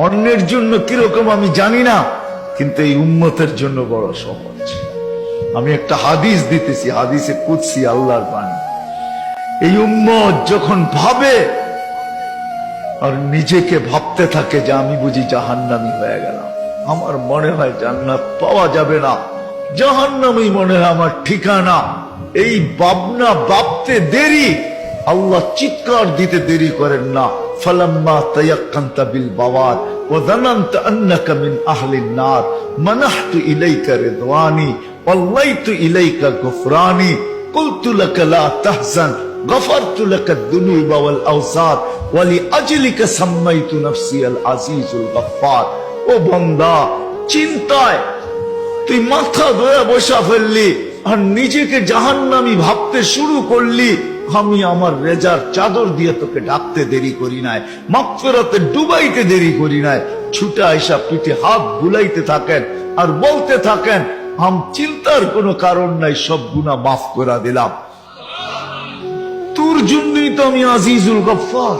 অন্যের জন্য কিরকম আমি জানি না, কিন্তু এই উম্মতের জন্য বড় সহজ। আমি একটা হাদিস দিতেছি, হাদিসে কুদসি, আল্লাহর বাণী। এই উম্মত যখন ভাবে আর নিজেকে ভাবতে থাকে যে আমি বুঝি জাহান্নামী হয়ে গেলাম, আমার মনে হয় জান্নাত পাওয়া যাবে না, জাহান্নামী মনে হয় আমার ঠিকানা, এই ভাবনা ভাবতে দেরি আল্লাহ চিৎকার দিতে দেরি করেন না। ফালাম্মা তায়াক্কানতা বিল বাওয়ার ওয়া যানানতা আন্নাকা মিন আহলিন নার মানাহতু ইলাইকা রিদওয়ানি ওয়াল্লাইতু ইলাইকা গুফরানি কুলতু লাকা লা তাহজান গফারতু লাকা যুনুবা ওয়াল আওসার ওয়া লিআজলিকা সাম্মাইতু নাফসি আল আজিজুল গফফার। ও বান্দা, চিন্তায় তুই মাথা ধরে বসা ফেললি আর নিজেকে জাহান্নামী ভাবতে শুরু করলি। আমি আমার রেজার চাদর দিয়ে তোকে ডাকতে দেরি করি নাই, মাগফিরাতে ডুবাইতে দেরি করি নাই। ছুটে আইসা পিঠে হাত বুলাইতে থাকেন আর বলতে থাকেন, চিন্তার কোনো কারণ নাই, সব গুনাহ মাফ করে দিলাম, তোর জন্যই তো আমি আজিজুল গফফার।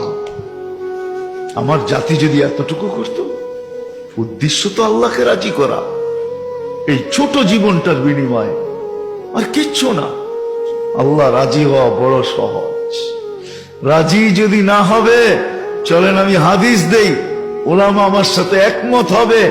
আমার জাতি যদি এতটুকু করত, উদ্দেশ্য তো আল্লাহকে রাজি করা, এই ছোট জীবনটার বিনিময়ে, আর কিচ্ছু না। আল্লাহ রাজি হওয়া বড় সহজ। রাজি যদি না হবে, চলেন আমি হাদিস দেই, ওলামা আমার সাথে একমত হবে।